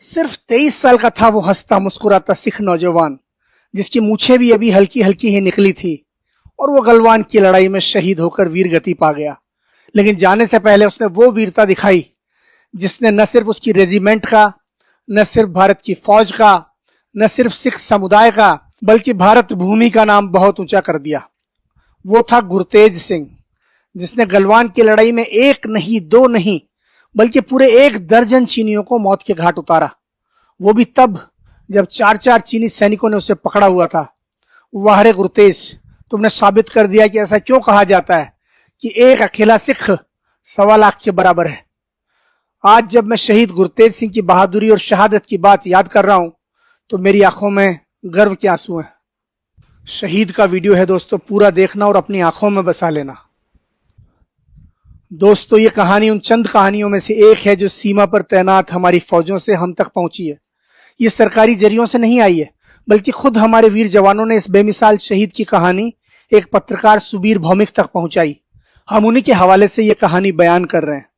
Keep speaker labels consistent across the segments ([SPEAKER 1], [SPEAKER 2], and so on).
[SPEAKER 1] सिर्फ 23 साल का था वो हंसता मुस्कुराता सिख नौजवान, जिसकी मूछें भी अभी हल्की हल्की ही निकली थी, और वो गलवान की लड़ाई में शहीद होकर वीर गति पा गया। लेकिन जाने से पहले उसने वो वीरता दिखाई जिसने न सिर्फ उसकी रेजिमेंट का, न सिर्फ भारत की फौज का, न सिर्फ सिख समुदाय का, बल्कि भारत भूमि का नाम बहुत ऊंचा कर दिया। वो था गुरतेज सिंह, जिसने गलवान की लड़ाई में एक नहीं दो नहीं बल्कि पूरे 1 दर्जन चीनियों को मौत के घाट उतारा। वो भी तब जब 4-4 चीनी सैनिकों ने उसे पकड़ा हुआ था। वाह रे गुरतेज, तुमने साबित कर दिया कि ऐसा क्यों कहा जाता है कि एक अकेला सिख 1.25 लाख के बराबर है। आज जब मैं शहीद गुरतेज सिंह की बहादुरी और शहादत की बात याद कर रहा हूं तो मेरी आंखों में गर्व के आंसू हैं। शहीद का वीडियो है दोस्तों, पूरा देखना और अपनी आंखों में बसा लेना। दोस्तों, ये कहानी उन चंद कहानियों में से एक है जो सीमा पर तैनात हमारी फौजों से हम तक पहुंची है। ये सरकारी जरियों से नहीं आई है, बल्कि खुद हमारे वीर जवानों ने इस बेमिसाल शहीद की कहानी एक पत्रकार सुबीर भौमिक तक पहुंचाई। हम उन्हीं के हवाले से ये कहानी बयान कर रहे हैं।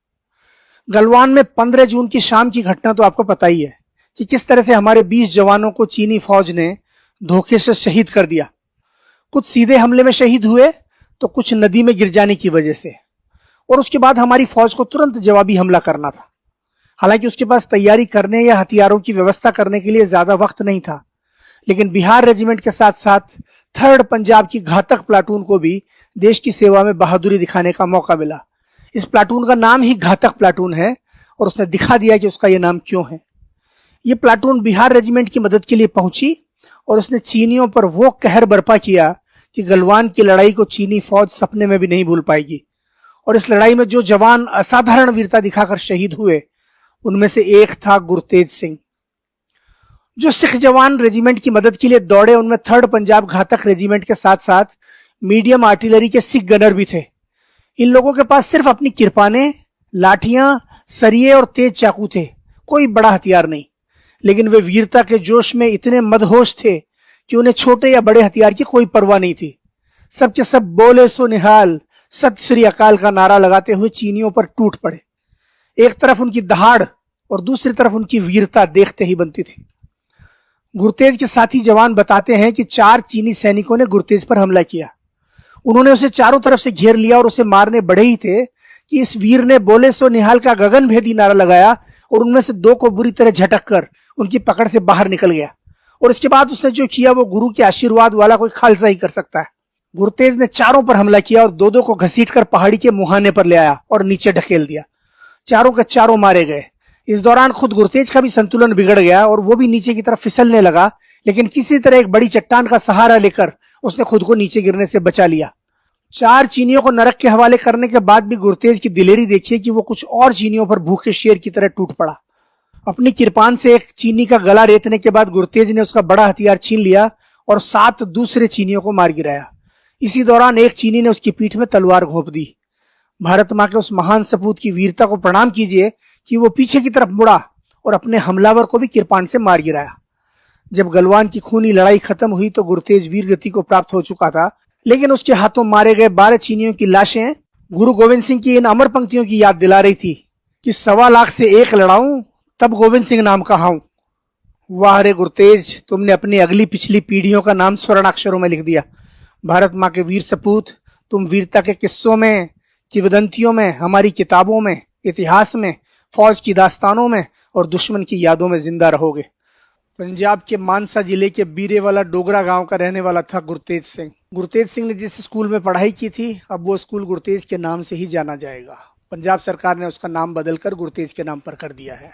[SPEAKER 1] गलवान में 15 जून की शाम की घटना तो आपको पता ही है कि किस तरह से हमारे 20 जवानों को चीनी फौज ने धोखे से शहीद कर दिया। कुछ सीधे हमले में शहीद हुए तो कुछ नदी में गिर जाने की वजह से, और उसके बाद हमारी फौज को तुरंत जवाबी हमला करना था। हालांकि उसके पास तैयारी करने या हथियारों की व्यवस्था करने के लिए ज्यादा वक्त नहीं था, लेकिन बिहार रेजिमेंट के साथ साथ 3rd पंजाब की घातक प्लाटून को भी देश की सेवा में बहादुरी दिखाने का मौका मिला। इस प्लाटून का नाम ही घातक प्लाटून है और उसने दिखा दिया कि उसका यह नाम क्यों है। यह प्लाटून बिहार रेजिमेंट की मदद के लिए पहुंची और उसने चीनियों पर वो कहर बर्पा किया कि गलवान की लड़ाई को चीनी फौज सपने में भी नहीं भूल पाएगी। और इस लड़ाई में जो जवान असाधारण वीरता दिखाकर शहीद हुए उनमें से एक था गुरतेज सिंह। जो सिख जवान रेजिमेंट की मदद के लिए दौड़े उनमें 3rd पंजाब घातक रेजिमेंट के साथ साथ मीडियम आर्टिलरी के सिख गनर भी थे। इन लोगों के पास सिर्फ अपनी किरपानें, लाठियां, सरिये और तेज चाकू थे, कोई बड़ा हथियार नहीं। लेकिन वे वीरता के जोश में इतने मदहोश थे कि उन्हें छोटे या बड़े हथियार की कोई परवाह नहीं थी। सबके सब बोले सो निहाल, सत श्री अकाल का नारा लगाते हुए चीनियों पर टूट पड़े। एक तरफ उनकी दहाड़ और दूसरी तरफ उनकी वीरता देखते ही बनती थी। गुरतेज के साथी जवान बताते हैं कि 4 चीनी सैनिकों ने गुरतेज पर हमला किया। उन्होंने उसे चारों तरफ से घेर लिया और उसे मारने बढ़े ही थे कि इस वीर ने बोले सो निहाल का गगन भेदी नारा लगाया और उनमें से 2 को बुरी तरह झटक कर उनकी पकड़ से बाहर निकल गया। और इसके बाद उसने जो किया वो गुरु के आशीर्वाद वाला कोई खालसा ही कर सकता है। गुरतेज ने चारों पर हमला किया और 2-2 को घसीटकर पहाड़ी के मुहाने पर ले आया और नीचे ढकेल दिया। चारों के चारों मारे गए। इस दौरान खुद गुरतेज का भी संतुलन बिगड़ गया और वो भी नीचे की तरफ फिसलने लगा, लेकिन किसी तरह एक बड़ी चट्टान का सहारा लेकर उसने खुद को नीचे गिरने से बचा लिया। 4 चीनियों को नरक के हवाले करने के बाद भी गुरतेज की दिलेरी देखिए कि वो कुछ और चीनियों पर भूखे शेर की तरह टूट पड़ा। अपनी किरपान से एक चीनी का गला रेतने के बाद गुरतेज ने उसका बड़ा हथियार छीन लिया और 7 दूसरे चीनियों को मार गिराया। इसी दौरान एक चीनी ने उसकी पीठ में तलवार घोंप दी। भारत मां के उस महान सपूत की वीरता को प्रणाम कीजिए कि वो पीछे की तरफ मुड़ा और अपने हमलावर को भी किरपान से मार गिराया। जब गलवान की खूनी लड़ाई खत्म हुई तो गुरतेज वीर गति को प्राप्त हो चुका था, लेकिन उसके हाथों मारे गए 12 चीनियों की लाशें गुरु गोविंद सिंह की इन अमर पंक्तियों की याद दिला रही थी कि 1.25 लाख से 1 लड़ाऊं तब गोविंद सिंह नाम कहाऊं। वाह रे गुरतेज, तुमने अपनी अगली पिछली पीढ़ियों का नाम स्वर्णाक्षरों में लिख दिया। भारत मां के वीर सपूत, तुम वीरता के किस्सों में, किंवदंतियों में, हमारी किताबों में, इतिहास में, फौज की दास्तानों में और दुश्मन की यादों में जिंदा रहोगे। पंजाब के मानसा जिले के बीरेवाला डोगरा गांव का रहने वाला था गुरतेज सिंह। गुरतेज सिंह ने जिस स्कूल में पढ़ाई की थी अब वो स्कूल गुरतेज के नाम से ही जाना जाएगा। पंजाब सरकार ने उसका नाम बदलकर गुरतेज के नाम पर कर दिया है।